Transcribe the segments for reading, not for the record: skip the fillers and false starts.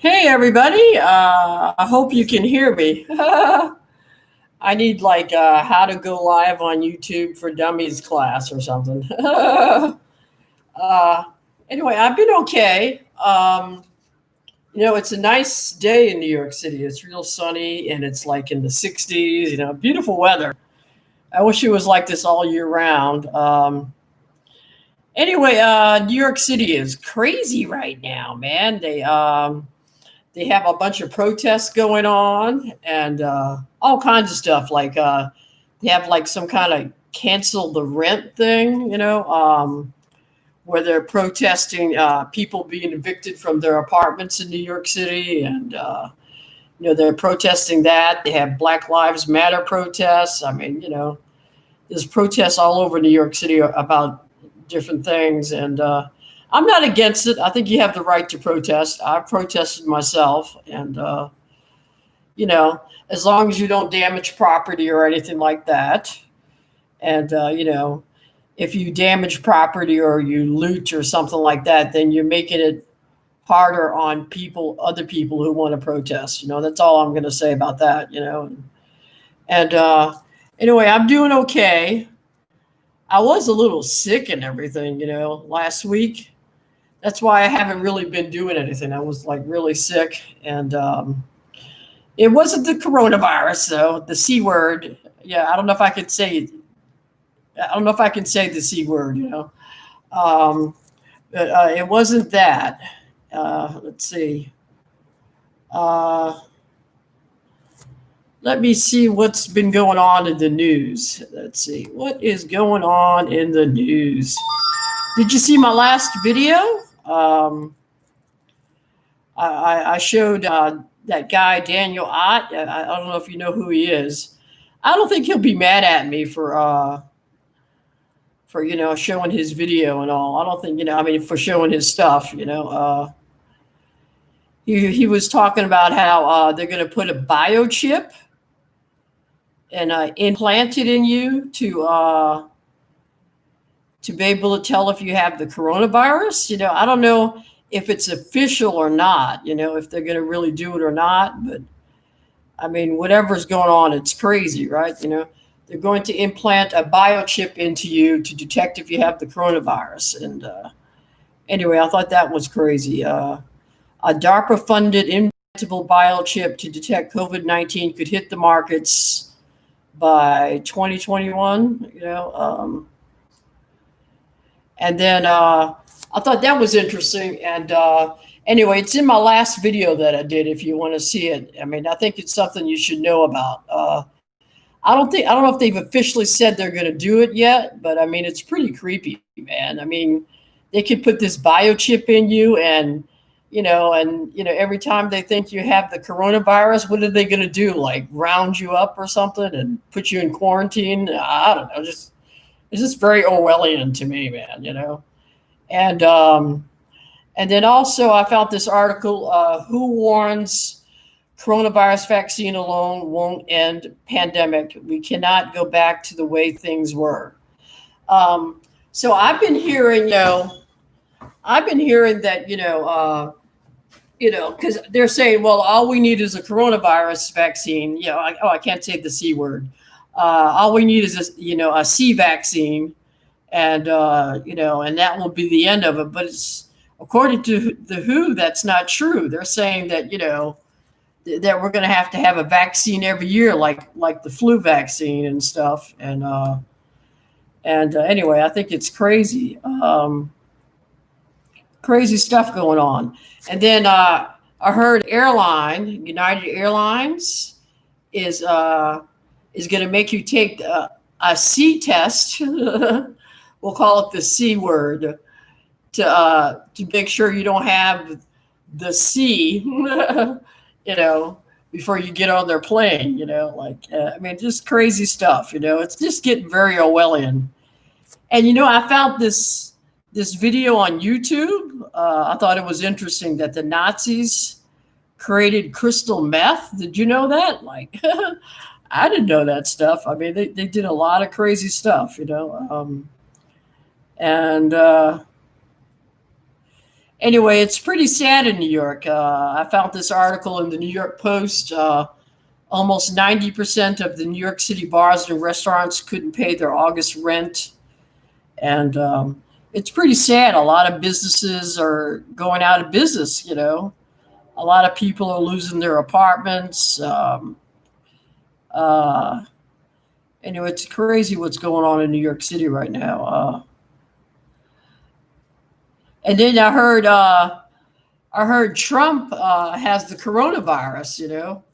Hey everybody, I hope you can hear me. I need like how to go live on YouTube for Dummies class or something. uh, anyway, I've been okay. It's a nice day in New York City. It's real sunny and it's like in the 60s, beautiful weather. I wish it was like this all year round. New York City is crazy right now, man. They have a bunch of protests going on and all kinds of stuff. Like they have like some kind of cancel the rent thing, where they're protesting people being evicted from their apartments in New York City, and they're protesting that. They have Black Lives Matter protests. I mean, there's protests all over New York City about different things, and I'm not against it. I think you have the right to protest. I've protested myself, and as long as you don't damage property or anything like that, and if you damage property or you loot or something like that, then you're making it harder on other people who want to protest. That's all I'm going to say about that. And anyway, I'm doing okay. I was a little sick and everything, last week. That's why I haven't really been doing anything. I was like really sick, and it wasn't the coronavirus, though. The C word. Yeah, I don't know if I could say. I don't know if I can say the C word. Um, but it wasn't that. Let's see. Uh, Let me see what's been going on in the news. Let's see what is going on in the news. Did you see my last video? I showed that guy Daniel Ott. I don't know if you know who he is. I don't think he'll be mad at me for showing his video and all. I don't think I mean for showing his stuff. He was talking about how they're going to put a biochip and implant it in you to be able to tell if you have the coronavirus. I don't know if it's official or not, if they're going to really do it or not. But I mean, whatever's going on, it's crazy, right? They're going to implant a biochip into you to detect if you have the coronavirus. And anyway, I thought that was crazy. A DARPA funded implantable biochip to detect COVID-19 could hit the markets by 2021, and then I thought that was interesting. And anyway, it's in my last video that I did. If you want to see it, I mean, I think it's something you should know about. I don't know if they've officially said they're going to do it yet, but I mean, it's pretty creepy, man. I mean, they could put this biochip in you, and every time they think you have the coronavirus, what are they going to do? Like round you up or something and put you in quarantine? I don't know. It's just very Orwellian to me, man. And then also I found this article: Who warns coronavirus vaccine alone won't end pandemic? We cannot go back to the way things were. So I've been hearing, that, because they're saying, well, all we need is a coronavirus vaccine. I can't say the C word. All we need is a C vaccine, and and that will be the end of it. But it's according to the WHO, that's not true. They're saying that that we're going to have a vaccine every year, like the flu vaccine and stuff. And anyway, I think it's crazy. Crazy stuff going on. And then I heard United Airlines is going to make you take a C test. We'll call it the C word to make sure you don't have the C, before you get on their plane. I mean, just crazy stuff. It's just getting very Orwellian. And I found this video on YouTube. I thought it was interesting that the Nazis created crystal meth. Did you know that? Like, I didn't know that stuff. I mean, they did a lot of crazy stuff, and Anyway, it's pretty sad in New York. I found this article in the New York Post. Almost 90% of the New York City bars and restaurants couldn't pay their August rent. And it's pretty sad. A lot of businesses are going out of business, you know. A lot of people are losing their apartments. Uh, anyway, it's crazy what's going on in New York City right now. And then I heard Trump has the coronavirus. You know,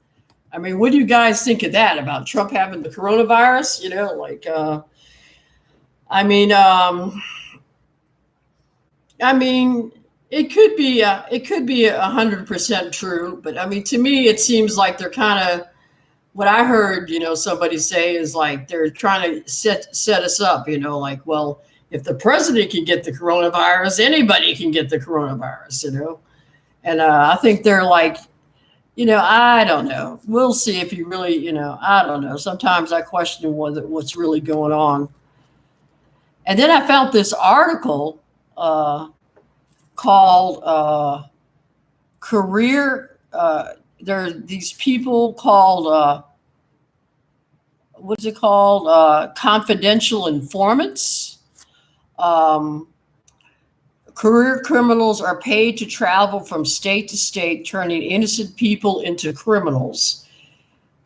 I mean, what do you guys think of that about Trump having the coronavirus? You know, like, I mean, I mean, it could be 100% true, but I mean, to me, it seems like they're kind of what I heard. You know, somebody say is like they're trying to set us up. You know, like, well, if the president can get the coronavirus, anybody can get the coronavirus. You know, and I think they're like, you know, I don't know. We'll see if he really, you know, I don't know. Sometimes I question what's really going on. And then I found this article called Career. There are these people called, what's it called? Confidential informants. Um, Career criminals are paid to travel from state to state, turning innocent people into criminals.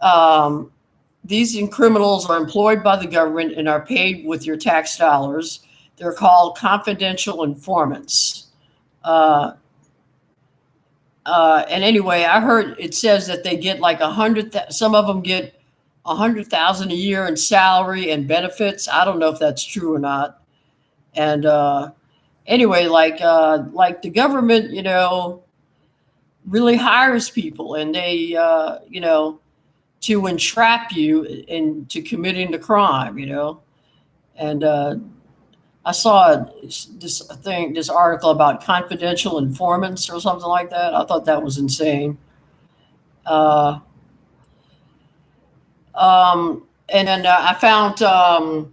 Um, these criminals are employed by the government and are paid with your tax dollars. They're called confidential informants. Uh, and anyway, I heard it says that they get like 100. Some of them get 100,000 a year in salary and benefits. I don't know if that's true or not. And anyway, like the government, you know, really hires people, and they, you know, to entrap you into committing the crime, you know. And I saw this article about confidential informants or something like that. I thought that was insane. Uh, and then I found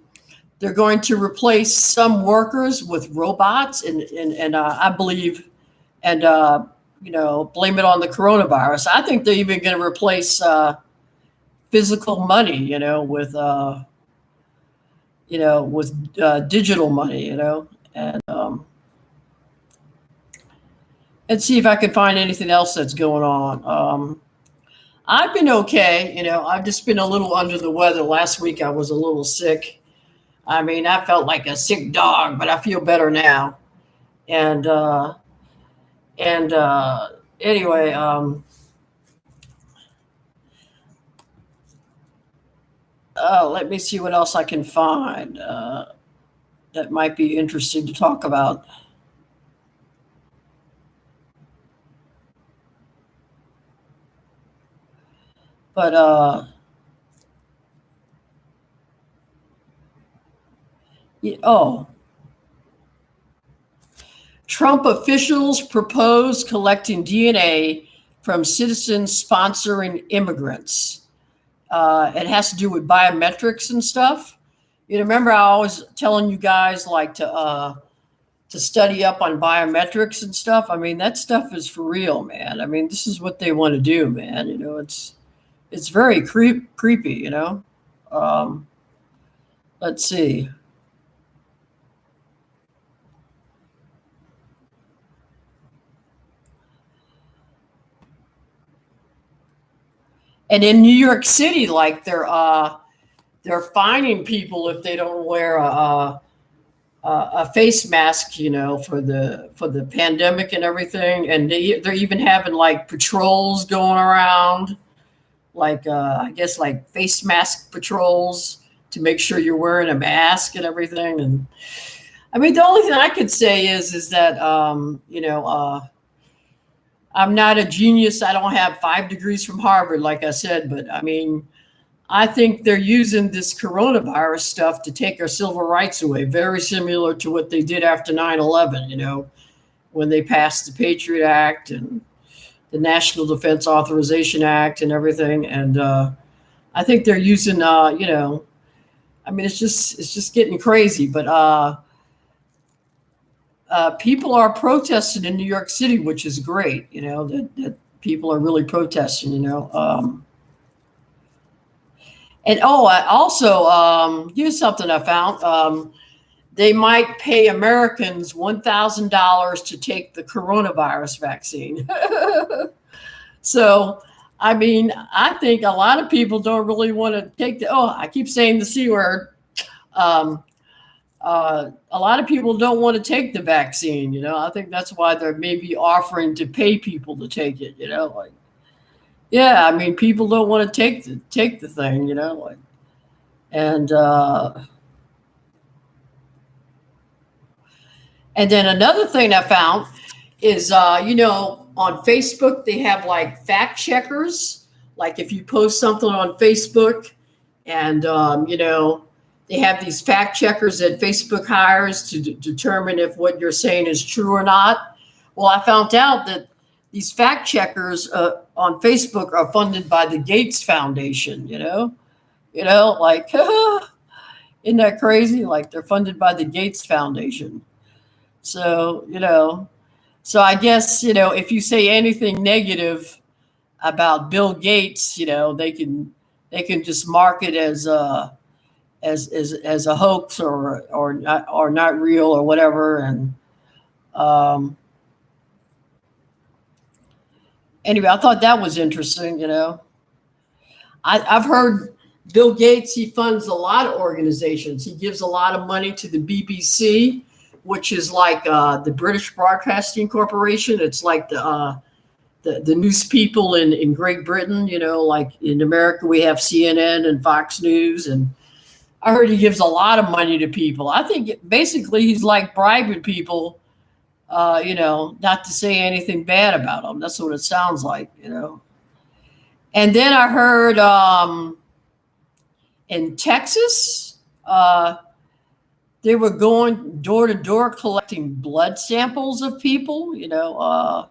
they're going to replace some workers with robots, and I believe, and you know, blame it on the coronavirus. I think they're even going to replace physical money, you know, with digital money, you know, and see if I can find anything else that's going on. I've been okay, you know. I've just been a little under the weather. Last week I was a little sick. I mean, I felt like a sick dog, but I feel better now. And and anyway, let me see what else I can find that might be interesting to talk about. But oh, Trump officials propose collecting DNA from citizens sponsoring immigrants. It has to do with biometrics and stuff. You know, remember I was telling you guys like to study up on biometrics and stuff. I mean, that stuff is for real, man. I mean, this is what they want to do, man. You know, it's very creepy. You know. Um, let's see. And in New York City, like they're fining people if they don't wear a face mask, you know, for the pandemic and everything. And they're even having like patrols going around, like I guess like face mask patrols to make sure you're wearing a mask and everything. And I mean, the only thing I could say is that you know. I'm not a genius. I don't have 5 degrees from Harvard, like I said, but I mean, I think they're using this coronavirus stuff to take our civil rights away, very similar to what they did after 9/11, you know, when they passed the Patriot Act and the National Defense Authorization Act and everything. And I think they're using, you know, I mean, it's just getting crazy. But people are protesting in New York City, which is great. That people are really protesting. And I also here's something I found. They might pay Americans $1,000 to take the coronavirus vaccine. So, I mean, I think a lot of people don't really want to take I keep saying the C word. A lot of people don't want to take the vaccine. I think that's why they're maybe offering to pay people to take it. Yeah, I mean, people don't want to take the thing. And then another thing I found is, on Facebook, they have like fact checkers. Like if you post something on Facebook and, they have these fact checkers that Facebook hires to determine if what you're saying is true or not. Well, I found out that these fact checkers on Facebook are funded by the Gates Foundation, like, isn't that crazy? Like they're funded by the Gates Foundation. So, so I guess, if you say anything negative about Bill Gates, they can just mark it as a hoax or not real or whatever. And anyway, I thought that was interesting. I've heard Bill Gates, he funds a lot of organizations. He gives a lot of money to the BBC, which is like the British Broadcasting Corporation. It's like the news people in Great Britain. Like in America, we have CNN and Fox News, and I heard he gives a lot of money to people. I think basically he's like bribing people, not to say anything bad about them. That's what it sounds like, And then I heard in Texas, they were going door to door collecting blood samples of people. I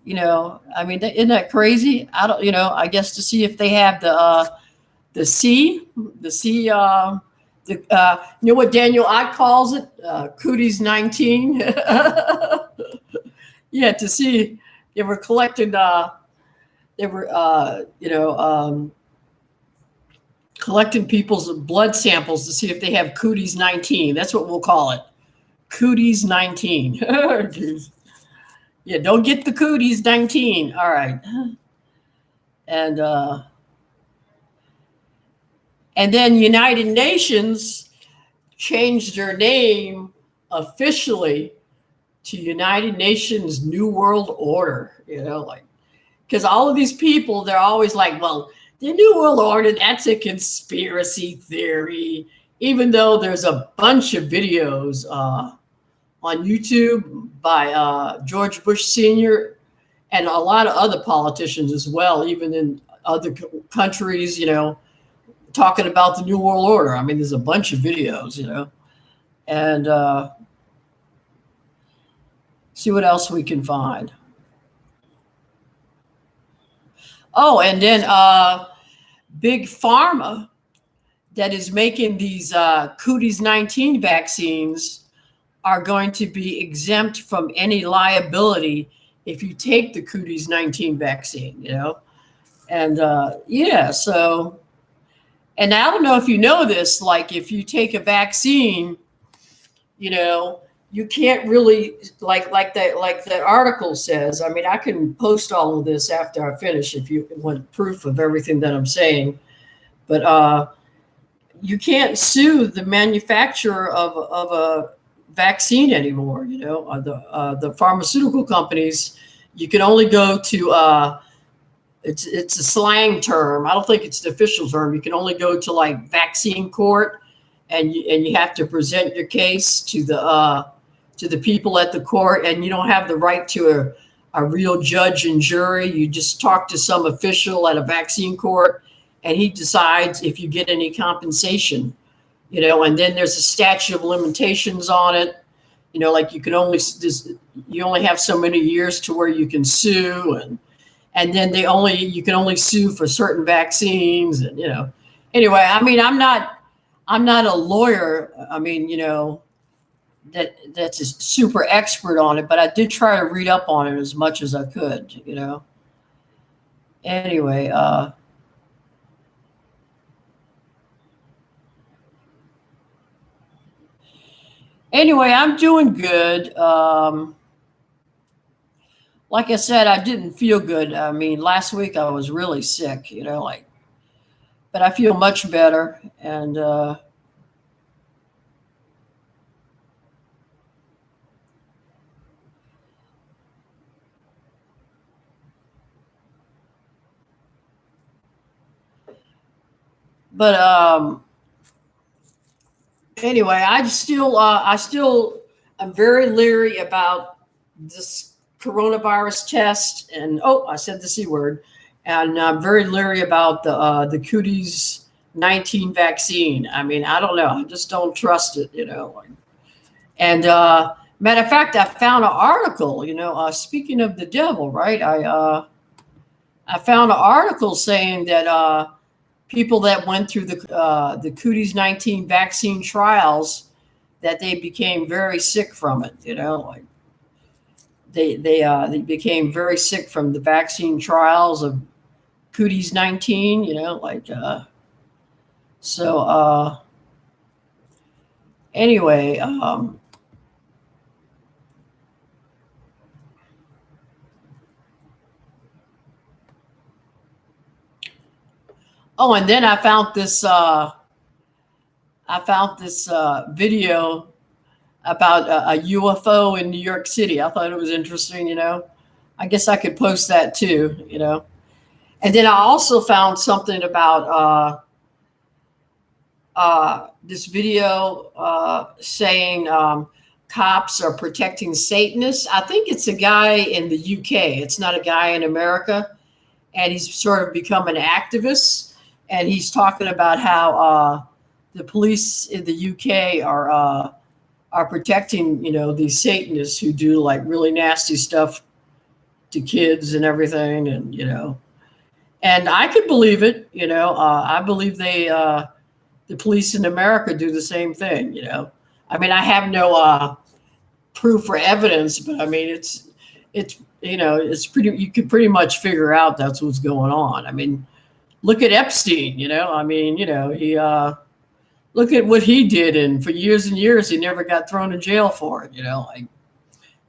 mean, isn't that crazy? I don't, I guess to see if they have the C, what Daniel Ott calls it, Cooties 19. Yeah, to see they were collecting, collecting people's blood samples to see if they have Cooties 19. That's what we'll call it, Cooties 19. Yeah, don't get the Cooties 19. All right, and then United Nations changed their name officially to United Nations New World Order, because all of these people, they're always like, well, the New World Order, that's a conspiracy theory, even though there's a bunch of videos on YouTube by George Bush Sr. and a lot of other politicians as well, even in other countries, talking about the New World Order. I mean, there's a bunch of videos, and see what else we can find. Oh, and then Big Pharma that is making these Cooties 19 vaccines are going to be exempt from any liability if you take the Cooties 19 vaccine, and so. And I don't know if you know this, like if you take a vaccine, you can't really like that article says. I mean, I can post all of this after I finish if you want proof of everything that I'm saying. But you can't sue the manufacturer of a vaccine anymore. The pharmaceutical companies. You can only go to it's a slang term. I don't think it's the official term. You can only go to like vaccine court, and you have to present your case to the people at the court, and you don't have the right to a real judge and jury. You just talk to some official at a vaccine court, and he decides if you get any compensation. And then there's a statute of limitations on it. Like you only have so many years to where you can sue, and then you can only sue for certain vaccines, and anyway, I mean, I'm not a lawyer. I mean, that's a super expert on it, but I did try to read up on it as much as I could, you know. Anyway, I'm doing good. Like I said, I didn't feel good. I mean, last week I was really sick, you know, like, but I feel much better. And but anyway, I'm very leery about this coronavirus test. And oh, I said the C word. And I'm very leery about the cooties 19 vaccine. I mean, I don't know. I just don't trust it, you know. And matter of fact, I found an article, you know, speaking of the devil, right? I found an article saying that people that went through the cooties 19 vaccine trials, that they became very sick from it, you know, like they became very sick from the vaccine trials of cooties 19, you know, like so anyway, oh, and then I found this video about a UFO in New York City. I thought it was interesting, you know. I guess I could post that too, you know. And then I also found something about this video saying cops are protecting Satanists. I think it's a guy in the UK. It's not a guy in America. And he's sort of become an activist. And he's talking about how the police in the UK are protecting, you know, these Satanists who do like really nasty stuff to kids and everything. And, you know, and I could believe it, you know. I believe the police in America do the same thing, you know. I mean, I have no proof or evidence, but I mean, it's you know, you could pretty much figure out that's what's going on. I mean, look at Epstein, you know. I mean, you know, he look at what he did, and for years and years, he never got thrown in jail for it, you know. Like,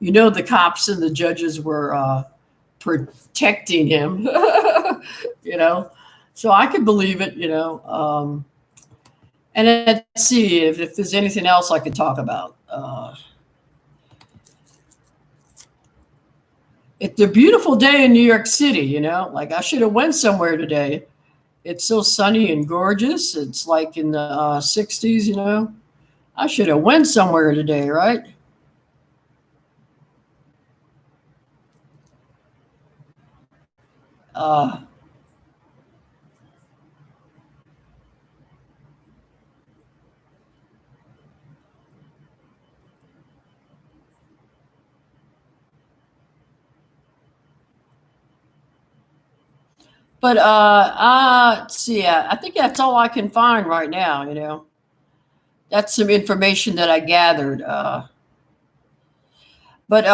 you know, the cops and the judges were protecting him, you know. So I could believe it, you know. And let's see if there's anything else I could talk about. It's a beautiful day in New York City, you know. Like, I should have went somewhere today. It's so sunny and gorgeous. It's like in the 60s, you know. I should have went somewhere today, right? Uh, but let's see. I think that's all I can find right now, you know. That's some information that I gathered. But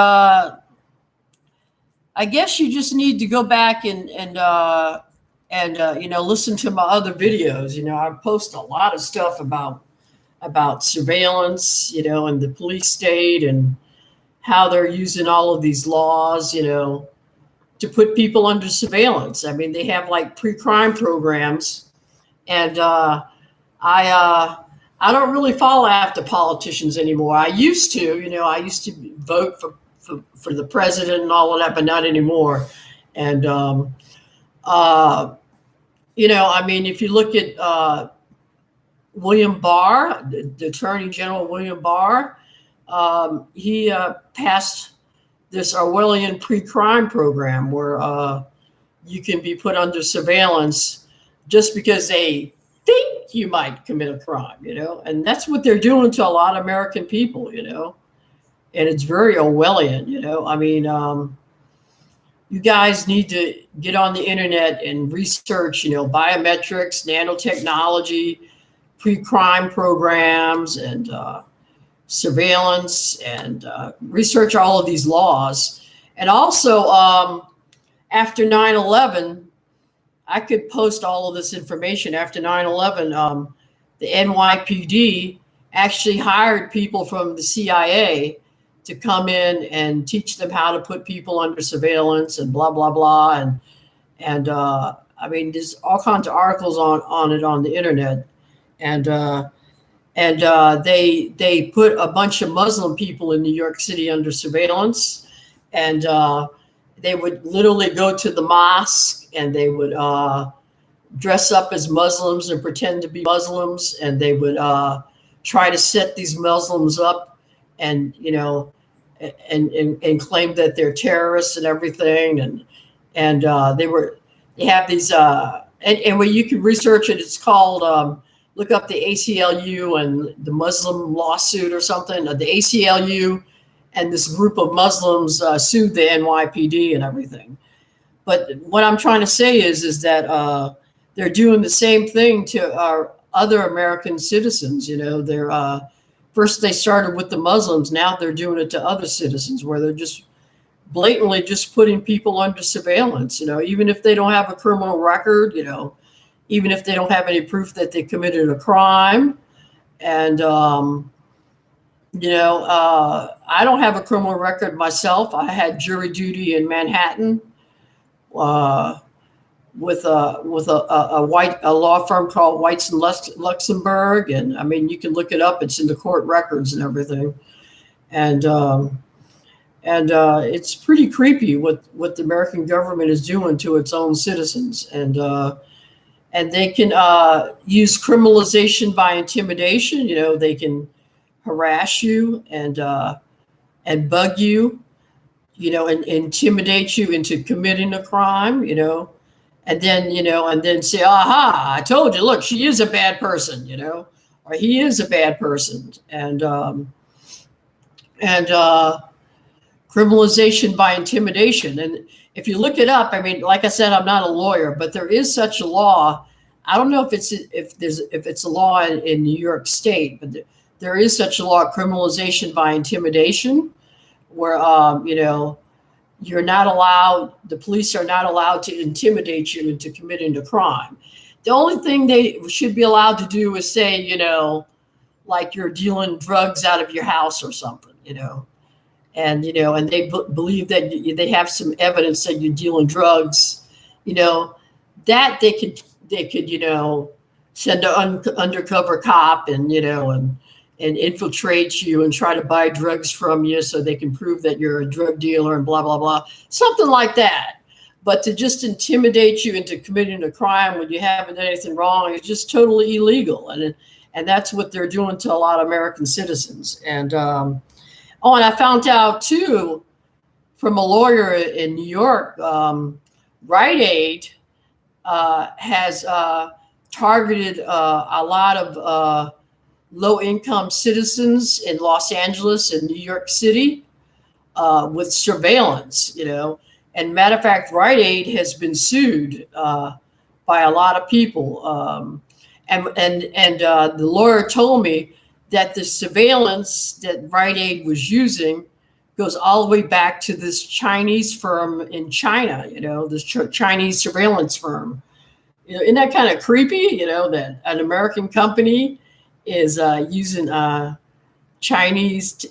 I guess you just need to go back and you know, listen to my other videos. You know, I post a lot of stuff about surveillance, you know, and the police state and how they're using all of these laws, you know, to put people under surveillance. I mean, they have like pre-crime programs, and I don't really follow after politicians anymore. I used to, you know, I used to vote for the president and all of that, but not anymore. And uh, you know, I mean, if you look at William Barr, the Attorney General William Barr, he passed this Orwellian pre-crime program where you can be put under surveillance just because they think you might commit a crime, you know, and that's what they're doing to a lot of American people, you know, and it's very Orwellian, you know. I mean, you guys need to get on the internet and research, you know, biometrics, nanotechnology, pre-crime programs, and surveillance, and research all of these laws. And also, after 9/11, I could post all of this information. After 9/11, the NYPD actually hired people from the CIA to come in and teach them how to put people under surveillance and blah, blah, blah. And I mean, there's all kinds of articles on it on the internet. And they put a bunch of Muslim people in New York City under surveillance. And they would literally go to the mosque, and they would dress up as Muslims and pretend to be Muslims. And they would try to set these Muslims up, and and claim that they're terrorists and everything. And they have these and when you can research it, it's called look up the ACLU and the Muslim lawsuit or something. The ACLU and this group of Muslims sued the NYPD and everything. But what I'm trying to say is that they're doing the same thing to our other American citizens. They're first they started with the Muslims, now they're doing it to other citizens, where they're just blatantly just putting people under surveillance. Even if they don't have a criminal record, even if they don't have any proof that they committed a crime. And I don't have a criminal record myself. I had jury duty in Manhattan with a law firm called Whites and Luxembourg, and I mean, you can look it up. It's in the court records and everything, and it's pretty creepy what the American government is doing to its own citizens, and they can use criminalization by intimidation. They can harass you and bug you, and intimidate you into committing a crime, and then say, aha, I told you, look, she is a bad person, or he is a bad person. And criminalization by intimidation. And if you look it up, I mean, like I said, I'm not a lawyer, but there is such a law. I don't know if it's a law in New York State, but there is such a law, criminalization by intimidation, where you're not allowed, the police are not allowed to intimidate you into committing a crime. The only thing they should be allowed to do is say, like you're dealing drugs out of your house or something, and they believe that they have some evidence that you're dealing drugs, that they could send an undercover cop and infiltrate you and try to buy drugs from you so they can prove that you're a drug dealer and blah, blah, blah, something like that. But to just intimidate you into committing a crime when you haven't done anything wrong is just totally illegal. And that's what they're doing to a lot of American citizens. And, and I found out too, from a lawyer in New York, Rite Aid has targeted a lot of low-income citizens in Los Angeles and New York City with surveillance, And matter of fact, Rite Aid has been sued by a lot of people. And the lawyer told me that the surveillance that Rite Aid was using goes all the way back to this Chinese firm in China, this Chinese surveillance firm. Isn't that kind of creepy, that an American company is using a Chinese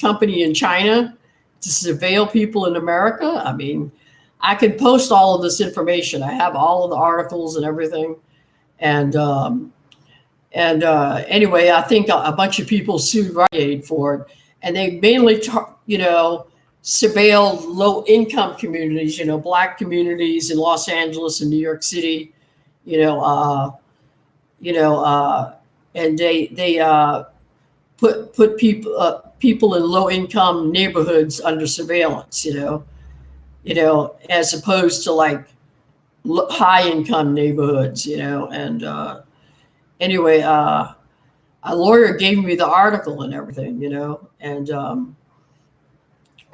company in China to surveil people in America? I mean, I can post all of this information. I have all of the articles and everything. And anyway, I think a bunch of people sued Rite Aid for it. And they mainly, surveil low-income communities, Black communities in Los Angeles and New York City, and they put people in low-income neighborhoods under surveillance, as opposed to like high-income neighborhoods, And anyway, a lawyer gave me the article and everything, and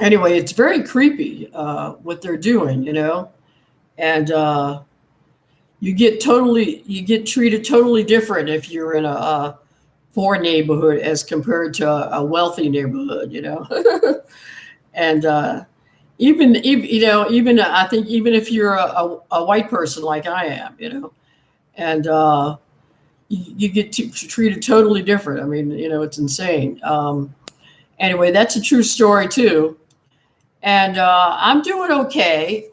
anyway, it's very creepy what they're doing, and you get treated totally different if you're in a poor neighborhood as compared to a wealthy neighborhood, and even I think even if you're a white person like I am, and you get treated totally different. I mean, it's insane. Anyway, that's a true story too. And I'm doing okay,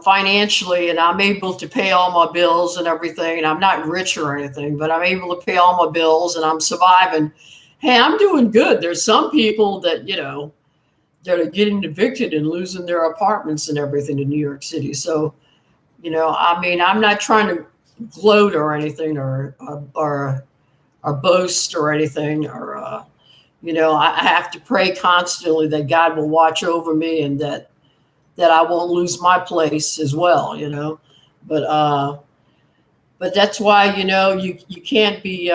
financially, and I'm able to pay all my bills and everything. And I'm not rich or anything, but I'm able to pay all my bills and I'm surviving. Hey, I'm doing good. There's some people that, that are getting evicted and losing their apartments and everything in New York City. So, I mean, I'm not trying to gloat or anything or boast or anything or, I have to pray constantly that God will watch over me and that I won't lose my place as well, but that's why, you can't be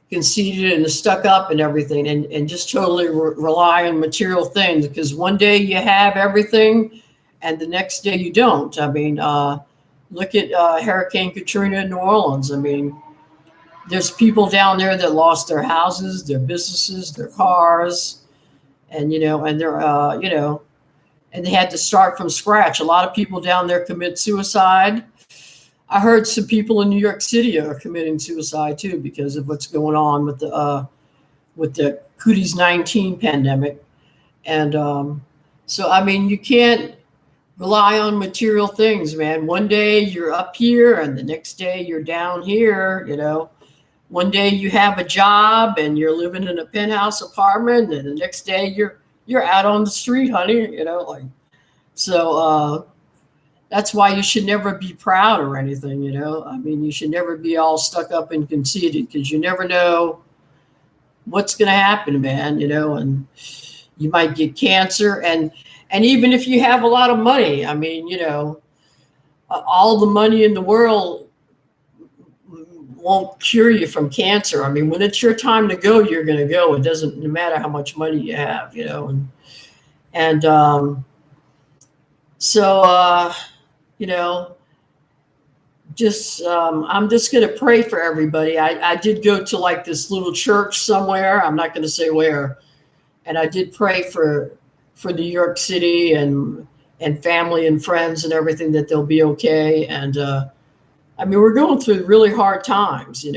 conceited and stuck up and everything and just totally rely on material things, because one day you have everything and the next day you don't. I mean, look at Hurricane Katrina in New Orleans. I mean, there's people down there that lost their houses, their businesses, their cars, and, and they're, and they had to start from scratch. A lot of people down there commit suicide. I heard some people in New York City are committing suicide too because of what's going on with the COVID-19 pandemic. And so, I mean, you can't rely on material things, man. One day you're up here and the next day you're down here, One day you have a job and you're living in a penthouse apartment, and the next day you're out on the street, honey, so that's why you should never be proud or anything, I mean, you should never be all stuck up and conceited, because you never know what's going to happen, man, and you might get cancer. And even if you have a lot of money, I mean, all the money in the world won't cure you from cancer. I mean, when it's your time to go, you're going to go. It doesn't no matter how much money you have, and so, I'm just going to pray for everybody. I did go to like this little church somewhere. I'm not going to say where. And I did pray for New York City and family and friends and everything, that they'll be okay. And, I mean, we're going through really hard times, and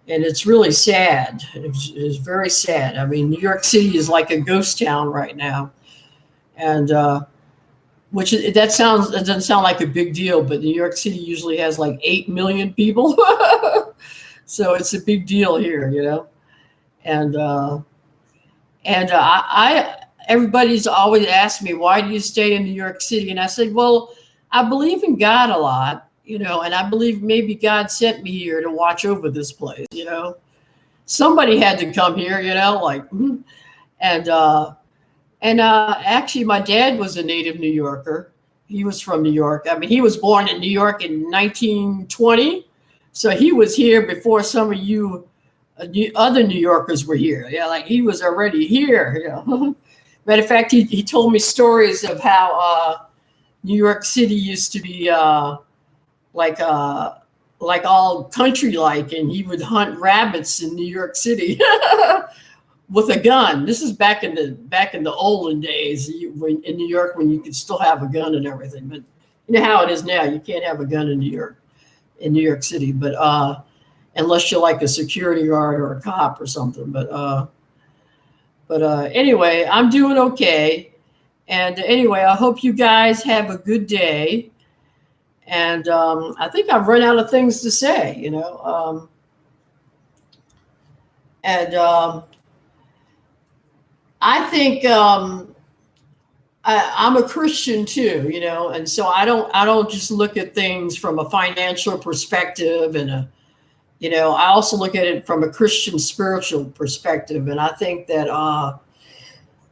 it's really sad. It's very sad. I mean, New York City is like a ghost town right now. And, it doesn't sound like a big deal, but New York City usually has like 8 million people. So it's a big deal here, and, everybody's always asked me, why do you stay in New York City? And I said, well, I believe in God a lot, and I believe maybe God sent me here to watch over this place, somebody had to come here, and actually my dad was a native New Yorker. He was from New York. I mean, he was born in New York in 1920. So he was here before some of you other New Yorkers were here. Yeah, like he was already here. Matter of fact, he told me stories of how New York City used to be like all country-like, and he would hunt rabbits in New York City with a gun. This is back in the olden days in New York, when you could still have a gun and everything. But you know how it is now. You can't have a gun in New York City, but unless you're like a security guard or a cop or something. But anyway, I'm doing okay. And anyway, I hope you guys have a good day. And I think I've run out of things to say, I think I'm a Christian too, and so I don't just look at things from a financial perspective, and I also look at it from a Christian spiritual perspective. And I think that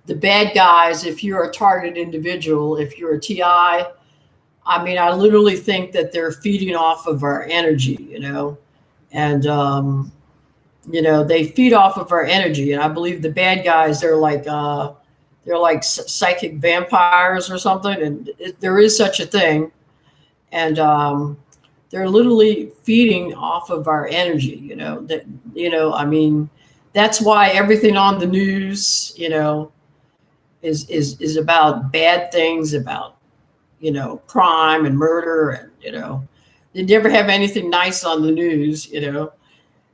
the bad guys, if you're a target individual, if you're a TI, I mean, I literally think that they're feeding off of our energy, and they feed off of our energy. And I believe the bad guys, they're like psychic vampires or something. And there is such a thing. And they're literally feeding off of our energy, I mean, that's why everything on the news, is about bad things, about, crime and murder, and, they never have anything nice on the news,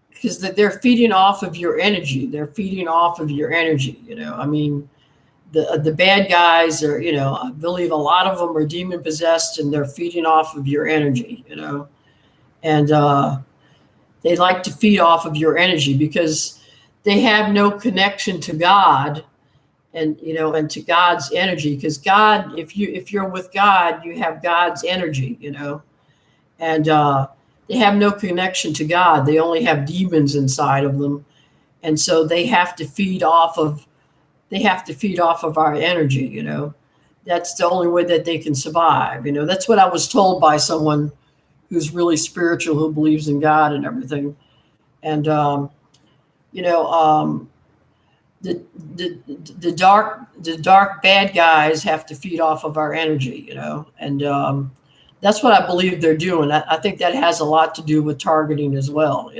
because they're feeding off of your energy. They're feeding off of your energy, I mean, the bad guys are, I believe a lot of them are demon possessed, and they're feeding off of your energy, and they like to feed off of your energy because they have no connection to God, and to God's energy. Because God, if you're with God, you have God's energy, and they have no connection to God. They only have demons inside of them, and so they have to feed off of our energy. That's the only way that they can survive. That's what I was told by someone who's really spiritual, who believes in God and everything. And you know, the dark bad guys have to feed off of our energy, and that's what I believe they're doing. I think that has a lot to do with targeting as well.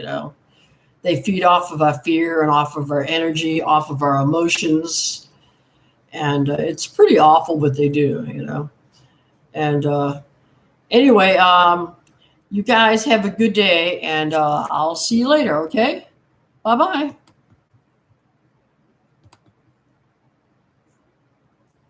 They feed off of our fear and off of our energy, off of our emotions, and it's pretty awful what they do. And anyway, you guys have a good day, and I'll see you later. Okay, bye bye.